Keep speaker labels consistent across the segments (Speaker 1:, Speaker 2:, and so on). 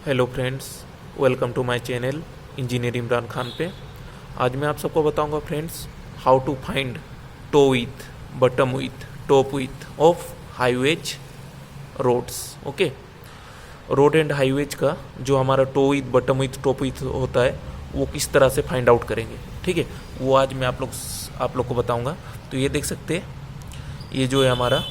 Speaker 1: Hello friends, welcome to my channel engineer Imran Khan पे। आज मैं आप सबको बताऊंगा friends how to find toe width, bottom width, top width of highways roads. Okay, road and highways का जो हमारा toe width, bottom width, top width होता है वो किस तरह से फाइंड आउट करेंगे, ठीक है, वो आज मैं आप लोग को बताऊंगा। तो ये देख सकते हैं, ये जो है हमारा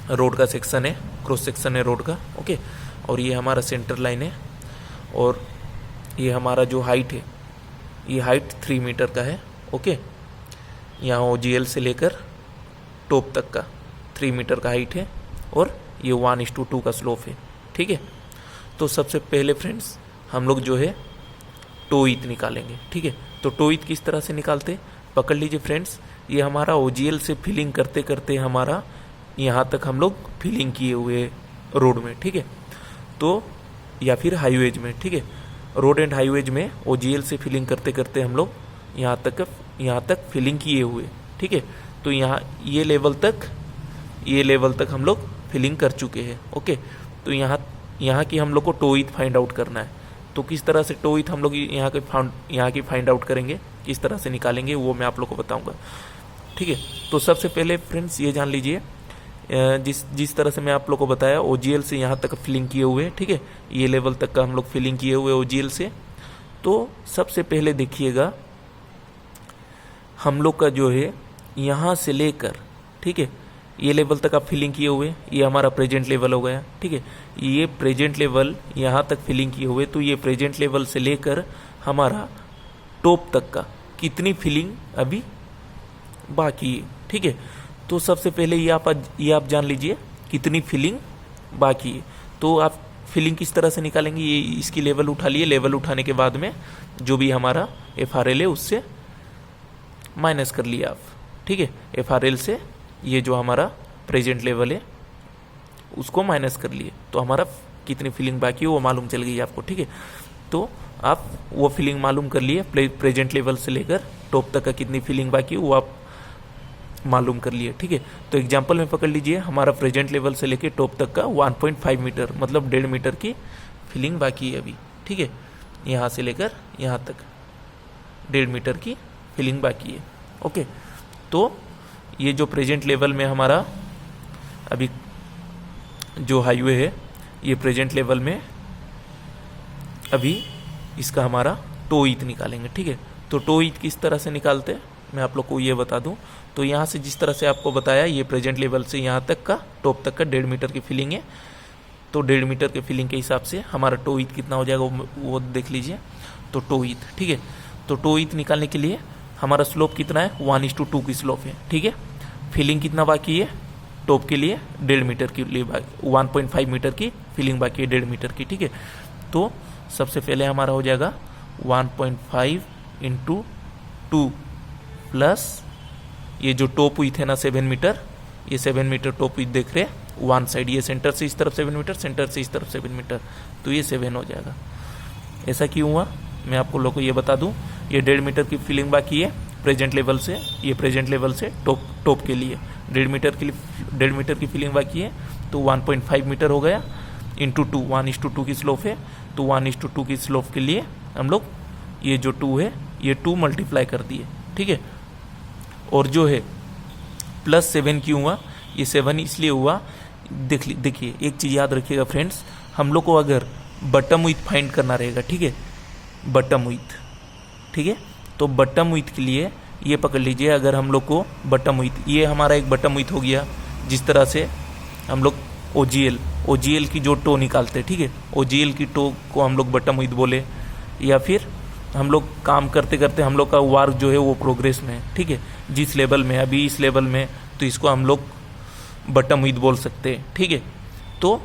Speaker 1: रोड का सेक्शन है, क्रॉस सेक्शन है रोड का। ओके, और ये हमारा सेंटर लाइन है, और ये हमारा जो हाइट है, ये हाइट 3 मीटर का है। ओके, यहाँ OGL से लेकर टॉप तक का 3 मीटर का हाइट है, और ये 1:2 का स्लोप है। ठीक है, तो सबसे पहले फ्रेंड्स हम लोग जो है टो विथ निकालेंगे। ठीक है, तो टो विथ किस तरह से निकालते, पकड़ लीजिए फ्रेंड्स, ये हमारा OGL से फिलिंग करते करते हमारा यहाँ तक हम लोग फिलिंग किए हुए रोड में। ठीक है, तो या फिर हाईवेज में, ठीक है, रोड एंड हाईवेज में OGL से फिलिंग करते करते हम लोग यहाँ तक फिलिंग किए हुए। ठीक है, तो यहाँ ये लेवल तक हम लोग फिलिंग कर चुके हैं। ओके, तो यहाँ की हम लोग को टो विथ फाइंड आउट करना है। तो किस तरह से टो विथ हम लोग यहाँ की फाइंड आउट करेंगे, किस तरह से निकालेंगे, वो मैं आप लोग को बताऊँगा। ठीक है, तो सबसे पहले फ्रेंड्स ये जान लीजिए, जिस तरह से मैं आप लोग को बताया OGL से यहाँ तक फिलिंग किए हुए। ठीक है, ये लेवल तक का हम लोग फिलिंग किए हुए OGL से। तो सबसे पहले देखिएगा, हम लोग का जो है यहाँ से लेकर, ठीक है, ये लेवल तक आप फिलिंग किए हुए, ये हमारा प्रेजेंट लेवल हो गया। ठीक है, ये प्रेजेंट लेवल यहाँ तक फिलिंग किए हुए, तो ये प्रेजेंट लेवल से लेकर हमारा टॉप तक का कितनी फिलिंग अभी बाकी है। ठीक है, तो सबसे पहले ये आप जान लीजिए कितनी फिलिंग बाकी है। तो आप फिलिंग किस तरह से निकालेंगे, ये इसकी लेवल उठा लिए, लेवल उठाने के बाद में जो भी हमारा FRL है उससे माइनस कर लिया आप। ठीक है, FRL से ये जो हमारा प्रेजेंट लेवल है उसको माइनस कर लिए, तो हमारा कितनी फिलिंग बाकी है वो मालूम चल गई आपको। ठीक है, तो आप वो फिलिंग मालूम कर लिए, प्रेजेंट लेवल से लेकर टॉप तक का कितनी फिलिंग बाकी है वो आप मालूम कर लिए। ठीक है, तो एग्जांपल में पकड़ लीजिए, हमारा प्रेजेंट लेवल से लेके टॉप तक का 1.5 मीटर मतलब 1.5 मीटर की फिलिंग बाकी है अभी। ठीक है, यहाँ से लेकर यहाँ तक 1.5 मीटर की फिलिंग बाकी है। ओके, तो ये जो प्रेजेंट लेवल में हमारा अभी जो हाईवे है, ये प्रेजेंट लेवल में अभी इसका हमारा टो विथ निकालेंगे। ठीक है, तो टो विथ किस तरह से निकालते हैं मैं आप लोग को ये बता दूं। तो यहाँ से जिस तरह से आपको बताया, ये प्रेजेंट लेवल से यहाँ तक का टॉप तक का 1.5 मीटर की फिलिंग है, तो 1.5 मीटर के फिलिंग के हिसाब से हमारा टो विथ कितना हो जाएगा वो देख लीजिए। तो टो विथ, ठीक है, तो टो विथ निकालने के लिए हमारा स्लोप कितना है, 1:2 की स्लोप है। ठीक है, फिलिंग कितना बाकी है टॉप के लिए, 1.5 मीटर के लिए 1.5 मीटर की फिलिंग बाकी है 1.5 मीटर की। ठीक है, तो सबसे पहले हमारा हो जाएगा 1.5 × 2 प्लस ये जो टॉप विथ है ना 7 मीटर, ये 7 मीटर टॉप विथ देख रहे हैं, वन साइड, ये सेंटर से इस तरफ 7 मीटर, सेंटर से इस तरफ 7 मीटर, तो ये 7 हो जाएगा। ऐसा क्यों हुआ मैं आपको लोगों को ये बता दूं, ये 1.5 मीटर की फिलिंग बाकी है प्रेजेंट लेवल से, ये प्रेजेंट लेवल से टॉप के लिए 1.5 मीटर की फिलिंग बाकी है, तो 1.5 मीटर हो गया इंटू 2, 1:2 की स्लोप है, तो 1:2 की स्लोप के लिए हम लोग ये जो 2 है ये 2 मल्टीप्लाई कर दिए। ठीक है, और जो है प्लस 7 क्यों हुआ, ये 7 इसलिए हुआ, देखिए एक चीज़ याद रखिएगा फ्रेंड्स, हम लोग को अगर बटम विथ फाइंड करना रहेगा, ठीक है, बटम विथ, ठीक है, तो बटम विथ के लिए ये पकड़ लीजिए, अगर हम लोग को बटम विथ, ये हमारा एक बटम विथ हो गया, जिस तरह से हम लोग OGL की जो टो निकालते हैं, ठीक है, OGL की टो को हम लोग बटम विथ बोले, या फिर हम लोग काम करते करते हम लोग का वर्क जो है वो प्रोग्रेस में है। ठीक है, जिस लेवल में अभी इस लेवल में, तो इसको हम लोग बटम विथ बोल सकते हैं। ठीक है, तो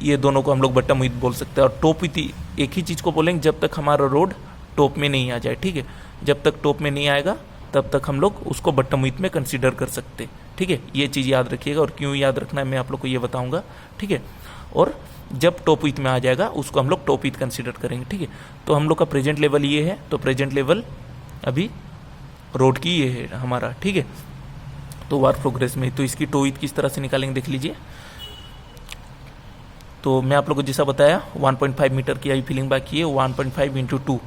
Speaker 1: ये दोनों को हम लोग बटम विथ बोल सकते हैं, और टॉप विथ एक ही चीज़ को बोलेंगे जब तक हमारा रोड टॉप में नहीं आ जाए। ठीक है, जब तक टॉप में नहीं आएगा तब तक हम लोग उसको बटम विथ में कंसीडर कर सकते हैं। ठीक है, ये चीज़ याद रखिएगा, और क्यों याद रखना है मैं आप लोग को ये बताऊंगा। ठीक है, और जब टॉप विथ में आ जाएगा उसको हम लोग टॉप विथ कंसीडर करेंगे। ठीक है, तो हम लोग का प्रेजेंट लेवल ये है, तो प्रेजेंट लेवल अभी रोड की ये है हमारा। ठीक है, तो वर्क प्रोग्रेस में, तो इसकी टो विथ किस तरह से निकालेंगे देख लीजिए, तो मैं आप लोगों को जैसा बताया 1.5 मीटर की अभी फिलिंग बाकी है, 1.5 इंटू 2,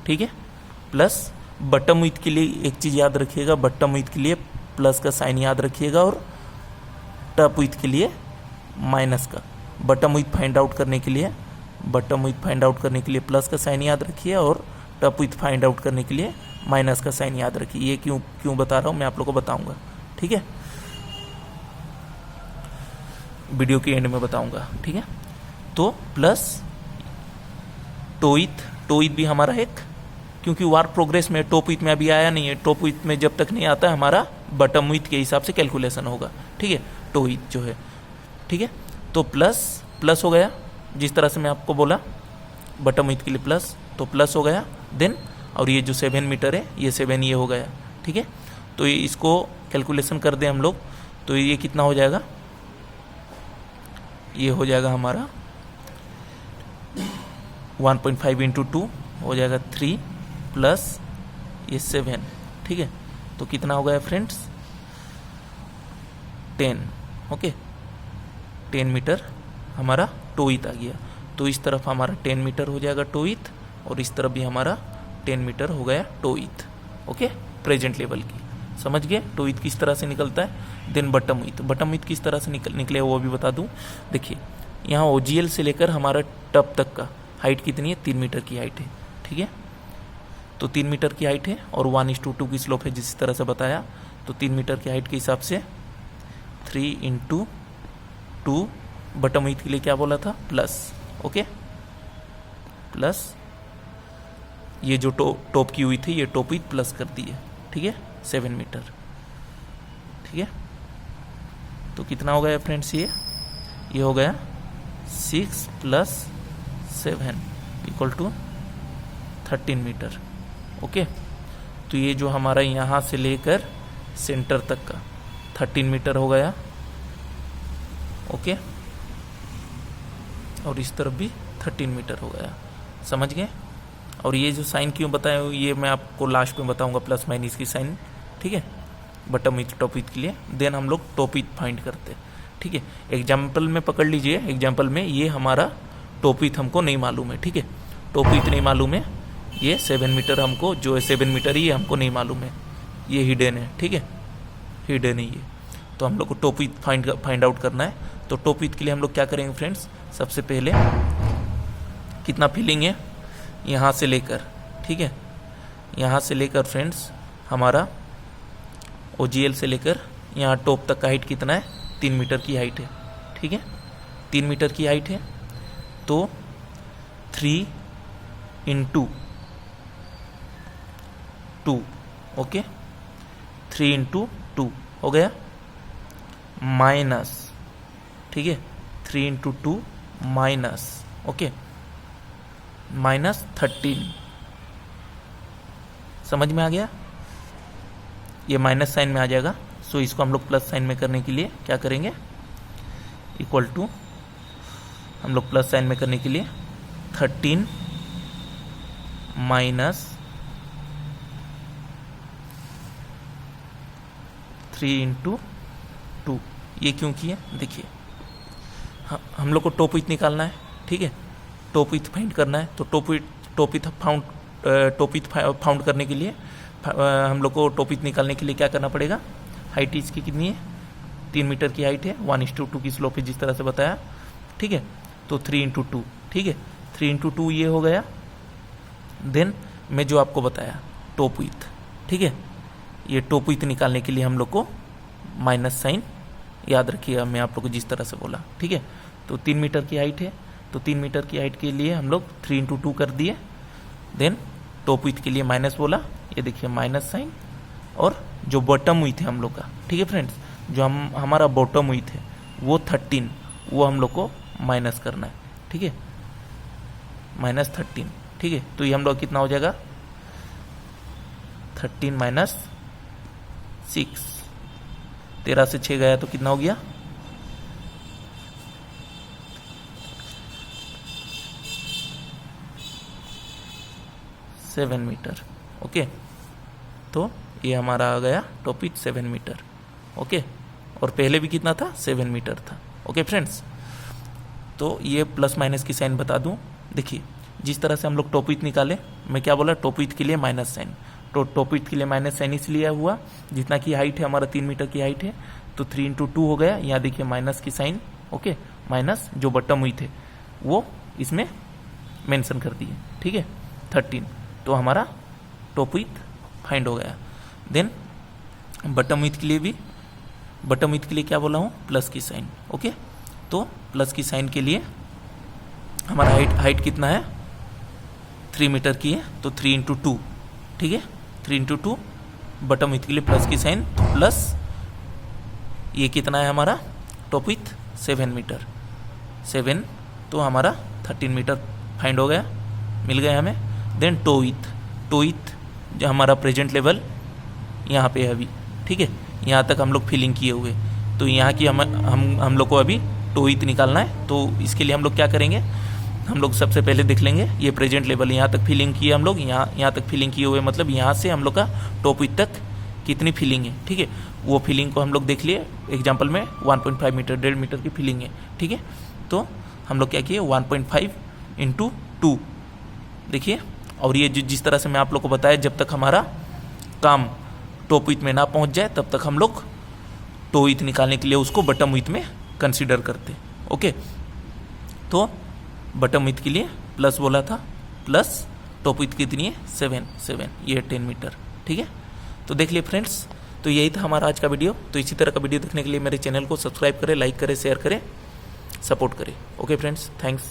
Speaker 1: ठीक है, प्लस बटम विथ के लिए एक चीज़ याद रखिएगा, बटम विथ के लिए प्लस का साइन याद रखिएगा और टॉप विथ के लिए माइनस का। बटम विथ फाइंड आउट करने के लिए प्लस का साइन याद रखिए और टॉप विथ फाइंड आउट करने के लिए माइनस का साइन याद रखिए। ये क्यों बता रहा हूँ मैं आप लोगों को बताऊंगा, ठीक है, वीडियो के एंड में बताऊंगा, ठीक है। तो प्लस टोइथ भी हमारा एक, क्योंकि वर्क प्रोग्रेस में टॉप विथ में अभी आया नहीं है, टॉप विथ में जब तक नहीं आता है हमारा बटम विथ के हिसाब से कैलकुलेशन होगा, ठीक है, टोइथ जो है, ठीक है। तो प्लस हो गया, जिस तरह से मैं आपको बोला बटम विथ के लिए प्लस, तो प्लस हो गया। देन और ये जो 7 मीटर है ये 7 ये हो गया, ठीक है। तो ये इसको कैलकुलेशन कर दें हम लोग, तो ये कितना हो जाएगा, ये हो जाएगा हमारा 1.5 इंटू 2 हो जाएगा 3 प्लस ये 7, ठीक है। तो कितना हो गया फ्रेंड्स, 10, ओके, 10 मीटर हमारा टोइथ आ गया। तो इस तरफ हमारा 10 मीटर हो जाएगा टोइथ और इस तरफ भी हमारा 10 मीटर हो गया टोइथ, ओके, प्रेजेंट लेवल की। समझ गए टोइथ किस तरह से निकलता है। देन बटम विथ किस तरह से निकले वो भी बता दूं। देखिए यहाँ OGL से लेकर हमारा टप तक का हाइट कितनी है, 3 मीटर की हाइट है, ठीक है। तो 3 मीटर की हाइट है और 1:2 की स्लोप है, जिस तरह से बताया। तो 3 मीटर की हाइट के हिसाब से 3 इंटू 2, बटम विथ के लिए क्या बोला था, प्लस, ओके, प्लस ये जो टॉप की हुई थी ये टॉप विथ प्लस कर दी है, ठीक है, 7 मीटर, ठीक है। तो कितना हो गया फ्रेंड्स, ये हो गया 6 plus 7 equal to 13 metre, okay. तो ये जो हमारा यहाँ से लेकर सेंटर तक का 13 मीटर हो गया, ओके, और इस तरफ भी 13 मीटर हो गया, समझ गए। और ये जो साइन क्यों बताया ये मैं आपको लास्ट में बताऊंगा, प्लस माइनस की साइन, ठीक है, बटम विथ टॉप विथ के लिए। देन हम लोग टॉप विथ फाइंड करते हैं, ठीक है। एग्जाम्पल में पकड़ लीजिए, एग्जाम्पल में ये हमारा टॉप विथ हमको नहीं मालूम है, ठीक है, टॉप विथ नहीं मालूम है, ये 7 मीटर हमको, जो है 7 मीटर ही हमको नहीं मालूम है, ये हिडन है, ठीक है, हिडन है ये। तो हम लोग को टॉप विथ फाइंड आउट करना है। तो टॉप विथ के लिए हम लोग क्या करेंगे फ्रेंड्स, सबसे पहले कितना फिलिंग है यहाँ से लेकर, ठीक है, यहाँ से लेकर फ्रेंड्स हमारा OGL से लेकर यहाँ टॉप तक का हाइट कितना है, 3 मीटर की हाइट है, ठीक है, 3 मीटर की हाइट है। तो 3 इंटू 2, ओके, 3 इंटू 2 हो गया, माइनस, ठीक है, 3 इंटू 2 माइनस, ओके, माइनस 13, समझ में आ गया, ये माइनस साइन में आ जाएगा। सो इसको हम लोग प्लस साइन में करने के लिए क्या करेंगे, इक्वल टू, हम लोग प्लस साइन में करने के लिए 13 माइनस 3 इंटू 2, ये क्यों किए, देखिए हम लोग को टॉप विथ निकालना है, ठीक है, टॉप विथ फाइंड करना है। तो टॉप विथ फाउंड करने के लिए हम लोग को टॉप विथ निकालने के लिए क्या करना पड़ेगा, हाइट इसकी कितनी है, 3 मीटर की हाइट है, 1:2 की स्लोप है, जिस तरह से बताया, ठीक है। तो 3 इंटू 2, ठीक है, 3 इंटू 2 ये हो गया। देन मैं जो आपको बताया टॉप विथ, ठीक है, ये टॉप विथ निकालने के लिए हम लोग को माइनस साइन याद रखिएगा, मैं आप लोग को जिस तरह से बोला, ठीक है। तो 3 मीटर की हाइट है, तो 3 मीटर की हाइट के लिए हम लोग 3 इंटू 2 कर दिए। देन टॉप विथ के लिए माइनस बोला, ये देखिए माइनस साइन, और जो बॉटम विथ है हम लोग का, ठीक है फ्रेंड्स, जो हमारा बॉटम विथ है वो 13, वो हम लोग को माइनस करना है, ठीक है, -13, ठीक है। तो ये हम लोग कितना हो जाएगा, 13 माइनस 6, 13 से 6 गया तो कितना हो गया, 7 मीटर, ओके। तो ये हमारा आ गया टॉप विथ 7 मीटर, ओके, और पहले भी कितना था, 7 मीटर था, ओके फ्रेंड्स। तो ये प्लस माइनस की साइन बता दूं। देखिए जिस तरह से हम लोग टॉप विड्थ निकाले, मैं क्या बोला, टॉप विड्थ के लिए माइनस साइन, तो टॉप विड्थ के लिए माइनस साइन इसलिए हुआ जितना की हाइट है हमारा 3 मीटर की हाइट है, तो 3 × 2 हो गया। यहाँ देखिए माइनस की साइन, ओके, माइनस जो बटम विड्थ है वो इसमें मेंशन कर दिए, ठीक है, 13। तो हमारा टॉप विड्थ फाइंड हो गया। देन बटम विड्थ के लिए भी, बटम विड्थ के लिए क्या बोला हूँ, प्लस की साइन, ओके। तो प्लस की साइन के लिए हमारा हाइट कितना है, 3 मीटर की है, तो 3 × 2, ठीक है, 3 × 2। बटम विड्थ के लिए प्लस की साइन, तो प्लस ये कितना है हमारा टॉप विड्थ, 7 मीटर, 7, तो हमारा 13 मीटर फाइंड हो गया, मिल गया हमें। देन टो विड्थ जो हमारा प्रेजेंट लेवल यहाँ पे है अभी, ठीक है, यहाँ तक हम लोग फिलिंग किए हुए, तो यहाँ की हम लोग को अभी टो विड्थ निकालना है। तो इसके लिए हम लोग क्या करेंगे, हम लोग सबसे पहले देख लेंगे ये प्रेजेंट लेवल, यहाँ तक फिलिंग किए हम लोग, यहाँ तक फिलिंग किए हुए, मतलब यहाँ से हम लोग का टॉप विड्थ तक कितनी फिलिंग है, ठीक है, वो फिलिंग को हम लोग देख लिए। एग्जाम्पल में 1.5 मीटर, 1.5 मीटर की फिलिंग है, ठीक है। तो हम लोग क्या किए, 1.5 × 2, देखिए। और ये जिस तरह से मैं आप लोग को बताया, जब तक हमारा काम टॉप विड्थ में ना पहुंच जाए तब तक हम लोग टो विड्थ निकालने के लिए उसको बटम विड्थ में कंसीडर करते, ओके। तो बटम विड्थ के लिए प्लस बोला था, प्लस टॉप विड्थ कितनी है, 7, ये 10 मीटर, ठीक है। तो देख लिए फ्रेंड्स, तो यही था हमारा आज का वीडियो। तो इसी तरह का वीडियो देखने के लिए मेरे चैनल को सब्सक्राइब करें, लाइक करें, शेयर करें, सपोर्ट करें, ओके फ्रेंड्स, थैंक्स।